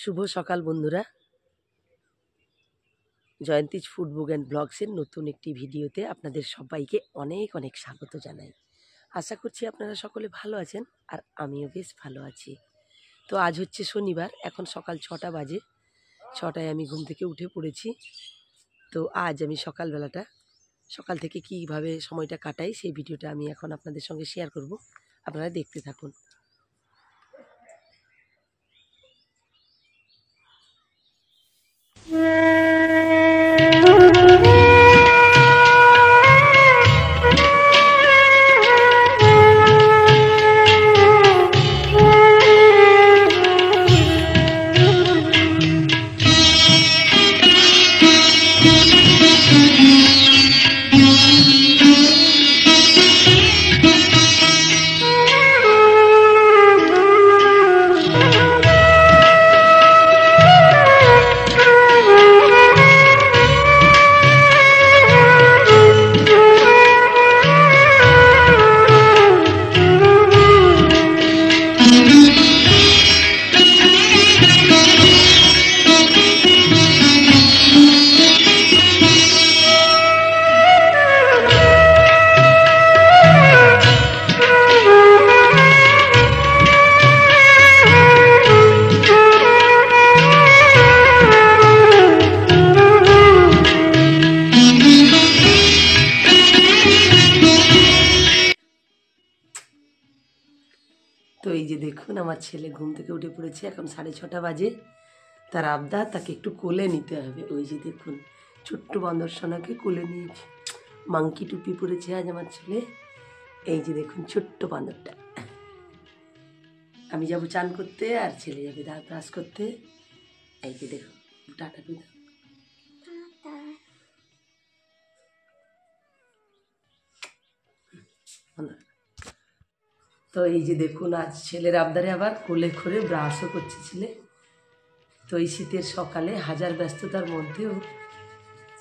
শুভ সকাল বন্ধুরা, জয়ন্তীজ food book and ব্লগসের নতুন একটি ভিডিওতে আপনাদের সবাইকে অনেক অনেক স্বাগত জানাই। আশা করছি আপনারা সকলে ভালো আছেন আর আমিও বেশ ভালো আছি। তো আজ হচ্ছে শনিবার, এখন সকাল 6টা বাজে। 6টায় আমি ঘুম থেকে উঠে পড়েছি। তো আজ আমি সকাল থেকে কীভাবে সময়টা কাটাই সেই ভিডিওটা আমি এখন আপনাদের সঙ্গে শেয়ার করব। আপনারা দেখতে থাকুন। তো এই যে দেখুন, আমার ছেলে ঘুম থেকে উঠে পড়েছে, এখন 6:30 বাজে। তার আবদার, তাকে একটু কোলে নিতে হবে। ওই যে দেখুন, ছোট্ট বান্দরসোনাকে কোলে নিয়েছে। মাংকি টুপি পরেছে আজ আমার ছেলে। এই যে দেখুন ছোট্ট বান্দরটা। আমি যাবো চান করতে আর ছেলে যাবে দাঁত ব্রাশ করতে। এই যে দেখুন, টাটা টুটা। তো এই যে দেখুন, আজ ছেলের আবদারে আবার কোলে করে ব্রাশও করছে ছেলে। তো এই শীতের সকালে হাজার ব্যস্ততার মধ্যেও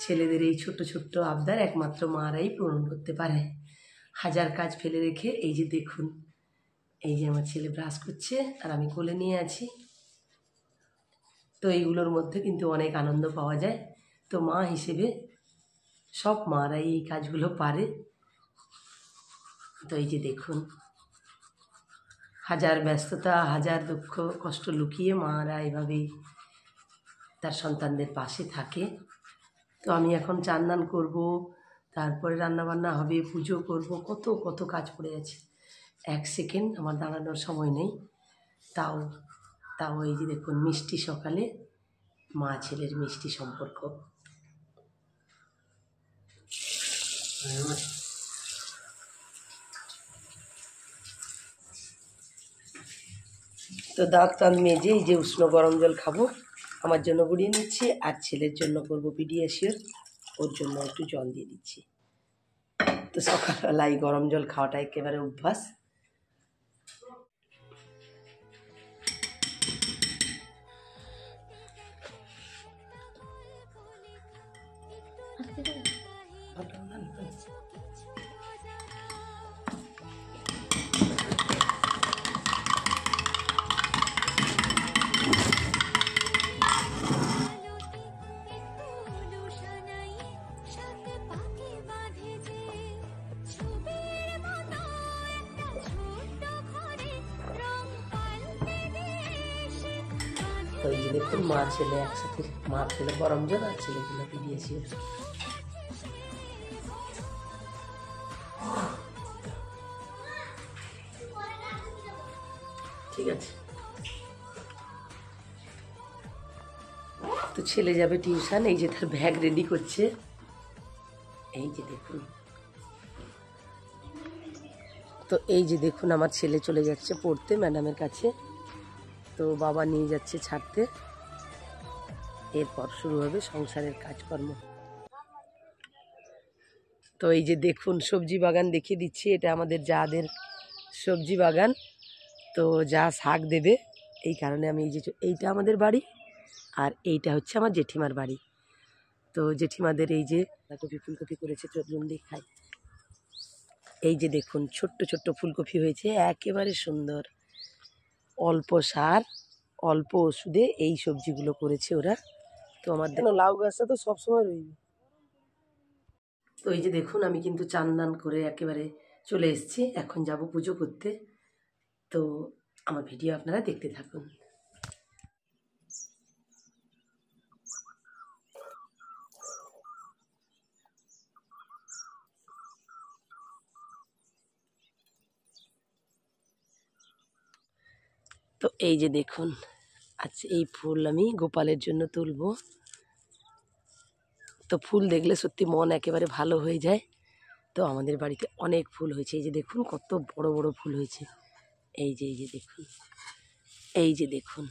ছেলেদের এই ছোট্ট ছোট্ট আবদার একমাত্র মারাই পূরণ করতে পারে। হাজার কাজ ফেলে রেখে এই যে দেখুন, এই যে আমার ছেলে ব্রাশ করছে আর আমি কোলে নিয়ে আছি। তো এইগুলোর মধ্যে কিন্তু অনেক আনন্দ পাওয়া যায়। তো মা হিসেবে সব মারাই এই কাজগুলো পারে। তো এই যে দেখুন, হাজার ব্যস্ততা, হাজার দুঃখ কষ্ট লুকিয়ে মারা এভাবেই তার সন্তানদের পাশে থাকে। তো আমি এখন চান দান করবো, তারপরে রান্নাবান্না হবে, পুজো করব, কত কত কাজ পড়ে আছে। 1 সেকেন্ড আমার দাঁড়ানোর সময় নেই। তাও এই যে দেখুন, মিষ্টি সকালে মা ছেলের মিষ্টি সম্পর্ক। তো দাঁত টান মেজে এই যে উষ্ণ গরম জল খাবো, আমার জন্য গুঁড়িয়ে নিচ্ছি আর ছেলের জন্য করবো পিডিয়াশিওর, ওর জন্য একটু জল দিয়ে দিচ্ছি। তো সকালবেলায় গরম জল খাওয়াটা একেবারে অভ্যাস। তো এই যে দেখুন, মা ছেলে একসাথে, মা ছেলে গরম জল আর ছেলেগুলোকে দিয়েছি। ঠিক আছে। তো ছেলে যাবে টিউশন, এই যে তার ব্যাগ রেডি করছে। এই যে দেখুন, তো এই যে দেখুন, আমার ছেলে চলে যাচ্ছে পড়তে ম্যাডামের কাছে। তো বাবা নিয়ে যাচ্ছে ছাড়তে, এরপর শুরু হবে সংসারের কাজকর্ম। তো এই যে দেখুন, সবজি বাগান দেখিয়ে দিচ্ছি, এটা আমাদের যাদের সবজি বাগান। তো যা শাক দেবে, এই কারণে আমি এই যে, এইটা আমাদের বাড়ি আর এইটা হচ্ছে আমার জেঠিমার বাড়ি। তো জেঠিমাদের এই যে বাঁধাকপি ফুলকপি করেছে, চলুন দেখাই। এই যে দেখুন, ছোট্ট ছোট্ট ফুলকপি হয়েছে, একেবারে সুন্দর। অল্প সার অল্প ওষুধে এই সবজিগুলো করেছে ওরা। তো আমার লাউ গাছটা তো সবসময় রইবে। তো এই যে দেখুন আমি কিন্তু চান দান করে একেবারে চলে এসেছি, এখন যাব পুজো করতে। তো আমার ভিডিও আপনারা দেখতে থাকুন। তো এই যে দেখুন আচ্ছা এই ফুল আমি গোপালের জন্য তুলব। তো ফুল দেখলে সত্যি মন একেবারে ভালো হয়ে যায়। তো আমাদের বাড়িতে অনেক ফুল হয়েছে, এই যে দেখুন কত বড় বড় ফুল হয়েছে। এই যে দেখুন, এই যে দেখুন।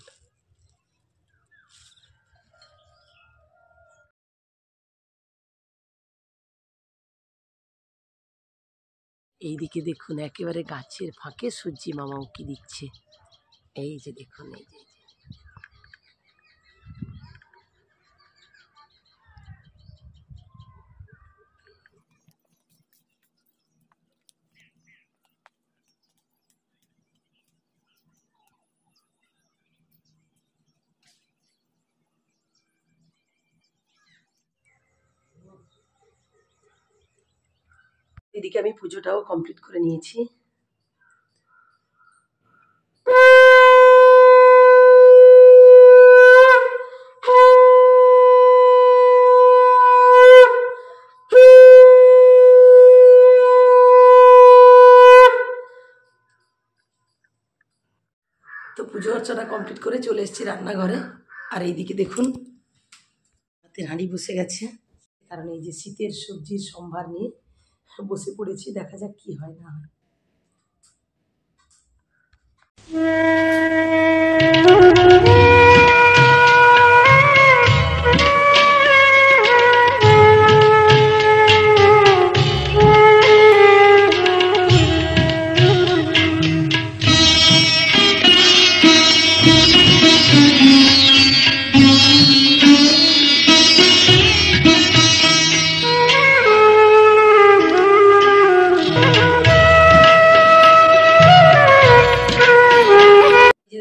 এইদিকে দেখুন একেবারে গাছের ফাঁকে সূর্যি মামা উঁকি দিচ্ছে। এই যে দেখুন, এই যে এদিকে আমি পুজোটাও কমপ্লিট করে নিয়েছি। তো পুজো অর্চনা কমপ্লিট করে চলে এসেছি রান্নাঘরে। আর এইদিকে দেখুন হাতের হাঁড়ি বসে গেছে, কারণ এই যে শীতের সবজির সম্ভার নিয়ে বসে পড়েছি, দেখা যাক কি হয় না হয়।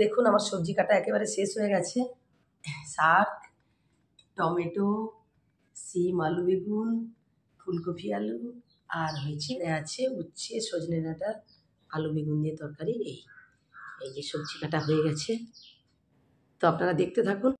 দেখুন আমার সবজি কাটা একেবারে শেষ হয়ে গেছে। শাক, টমেটো, সিম, আলু, বেগুন, ফুলকপি, আলু, আর হয়েছে আছে উচ্ছে, সজনে ডাঁটা, আলু বেগুন দিয়ে তরকারি। এই যে সবজি কাটা হয়ে গেছে, তো আপনারা দেখতে থাকুন।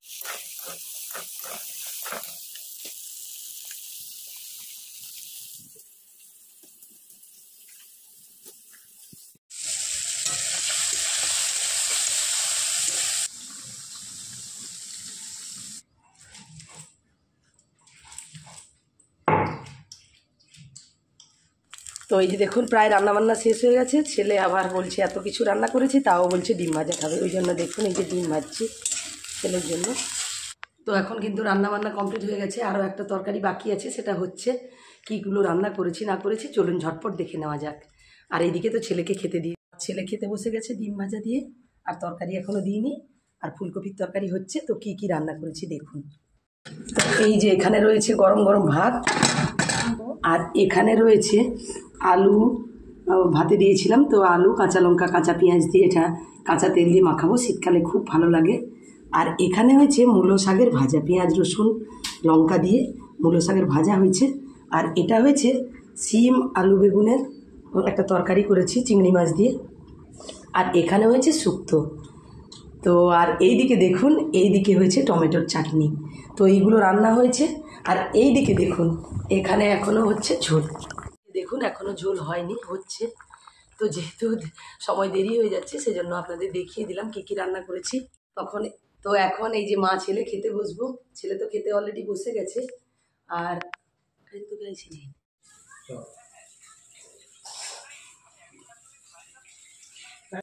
তো এই যে দেখুন প্রায় রান্নাবান্না শেষ হয়ে গেছে। ছেলে আবার বলছে এত কিছু রান্না করেছি, তাও বলছে ডিম ভাজা খাবে, ওই জন্য দেখুন এই যে ডিম ভাজছি ছেলের জন্য। তো এখন কিন্তু রান্নাবান্না কমপ্লিট হয়ে গেছে, আরও একটা তরকারি বাকি আছে, সেটা হচ্ছে কীগুলো রান্না করেছি না করেছি চলুন ঝটপট দেখে নেওয়া যাক। আর এইদিকে তো ছেলেকে খেতে দিই, ছেলে খেতে বসে গেছে ডিম ভাজা দিয়ে, আর তরকারি এখনও দিইনি, আর ফুলকপির তরকারি হচ্ছে। তো কি কি রান্না করেছি দেখুন। এই যে এখানে রয়েছে গরম গরম ভাত, আর এখানে রয়েছে আলু ভাতে দিয়েছিলাম, তো আলু, কাঁচা লঙ্কা, কাঁচা পেঁয়াজ দিয়ে এটা কাঁচা তেল দিয়ে মাখাবো, শীতকালে খুব ভালো লাগে। আর এখানে হয়েছে মূলো শাকের ভাজা, পেঁয়াজ রসুন লঙ্কা দিয়ে মূলো শাকের ভাজা হয়েছে। আর এটা হয়েছে সিম আলু বেগুনের একটা তরকারি করেছি চিংড়ি মাছ দিয়ে। আর এখানে হয়েছে শুক্তো। তো আর এইদিকে দেখুন, এইদিকে হয়েছে টমেটোর চাটনি। তো এইগুলো রান্না হয়েছে। আর এইদিকে দেখুন এখানে এখনও হচ্ছে ঝোল, দেখুন এখনও ঝোল হয়নি, হচ্ছে। তো যেহেতু সময় দেরি হয়ে যাচ্ছে সেজন্য আপনাদের দেখিয়ে দিলাম কী কী রান্না করেছি। তখন তো এখন এই যে মা ছেলে খেতে বসবো, ছেলে তো খেতে অলরেডি বসে গেছে। আর তো গেছি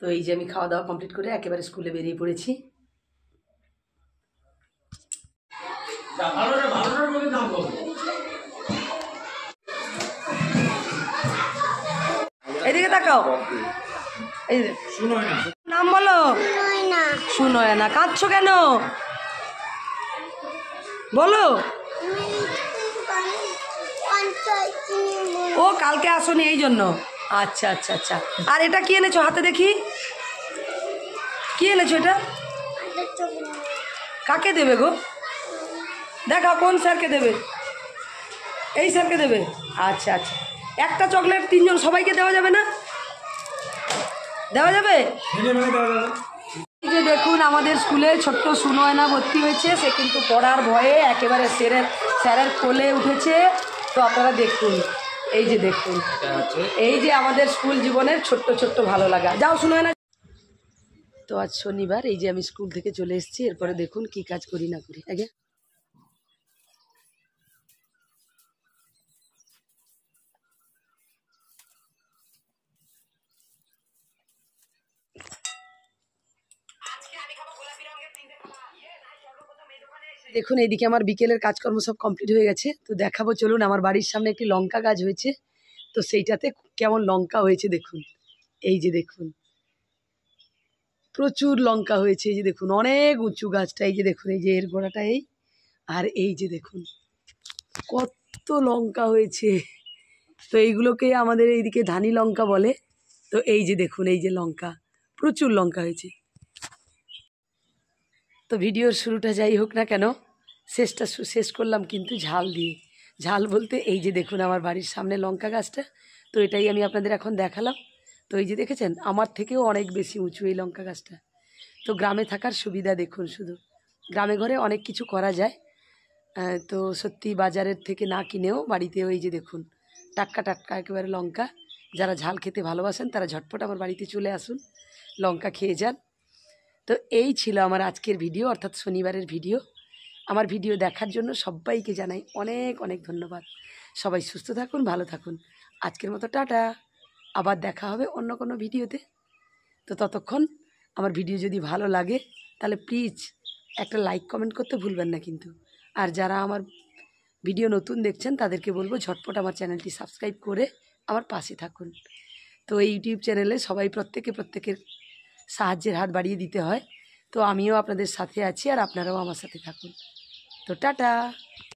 তো এই যে আমি খাওয়া দাওয়া কমপ্লিট করে একেবারে স্কুলে বেরিয়ে পড়েছি। এদিকে তাকাও, এই নাম বলো। শুনোয় না, কাঁদছো কেন বলো। ও কালকে আসোনি এই জন্য। আচ্ছা আচ্ছা আচ্ছা। আর এটা কি এনেছো হাতে দেখি, কি এনেছো এটা? কাকে দেবে গো? দেখাও কোন স্যারকে দেবে। এই স্যারকে দেবে? আচ্ছা আচ্ছা, একটা চকলেট তিনজন সবাইকে দেওয়া যাবে না? দেওয়া যাবে। এই যে দেখুন আমাদের স্কুলে ছোট্ট সুনয়না ভর্তি হয়েছে, সে কিন্তু পড়ার ভয়ে একেবারে স্যারের কোলে উঠেছে। তো আপনারা দেখুন, এই যে দেখুন, এই যে আমাদের স্কুল জীবনের ছোট্ট ছোট্ট ভালো লাগা। যাও সুনয়না। তো আজ শনিবার, এই যে আমি স্কুল থেকে চলে এসেছি। এরপরে দেখুন কি কাজ করি না করি। আগে দেখুন এইদিকে আমার বিকেলের কাজকর্ম সব কমপ্লিট হয়ে গেছে। তো দেখাবো চলুন, আমার বাড়ির সামনে একটি লঙ্কা গাছ হয়েছে। তো সেইটাতে কেমন লঙ্কা হয়েছে দেখুন। এই যে দেখুন প্রচুর লঙ্কা হয়েছে। এই যে দেখুন অনেক উঁচু গাছটা। এই যে দেখুন, এই যে এর গোড়াটা এই, আর এই যে দেখুন কত লঙ্কা হয়েছে। তো এইগুলোকে আমাদের এইদিকে ধানি লঙ্কা বলে। তো এই যে দেখুন, এই যে লঙ্কা, প্রচুর লঙ্কা হয়েছে। তো ভিডিওর শুরুটা যাই হোক না কেন, শেষ করলাম কিন্তু ঝাল দিয়ে। ঝাল বলতে এই যে দেখুন আমার বাড়ির সামনে লঙ্কা গাছটা। তো এটাই আমি আপনাদের এখন দেখালাম। তো এই যে দেখেছেন, আমার থেকেও অনেক বেশি উঁচু এই লঙ্কা গাছটা। তো গ্রামে থাকার সুবিধা দেখুন, শুধু গ্রামে ঘরে অনেক কিছু করা যায়। তো সত্যি বাজারের থেকে না কিনেও বাড়িতেও এই যে দেখুন টাটকা টাটকা একেবারে লঙ্কা। যারা ঝাল খেতে ভালোবাসেন তারা ঝটপট আমার বাড়িতে চলে আসুন, লঙ্কা খেয়ে যান। তো এই ছিল আমার আজকের ভিডিও, অর্থাৎ শনিবারের ভিডিও। আমার ভিডিও দেখার জন্য সবাইকে জানাই অনেক অনেক ধন্যবাদ। সবাই সুস্থ থাকুন, ভালো থাকুন। আজকের মতো টাটা, আবার দেখা হবে অন্য কোনো ভিডিওতে। তো ততক্ষণ আমার ভিডিও যদি ভালো লাগে তাহলে প্লিজ একটা লাইক কমেন্ট করতে ভুলবেন না কিন্তু। আর যারা আমার ভিডিও নতুন দেখছেন তাদেরকে বলবো ঝটপট আমার চ্যানেলটি সাবস্ক্রাইব করে আমার পাশে থাকুন। তো এই ইউটিউব চ্যানেলে সবাই প্রত্যেকের সাহায্যের হাত বাড়িয়ে দিতে হয়। তো আমিও আপনাদের সাথে আছি, আর আপনারাও আমার সাথে থাকুন। তো টাটা।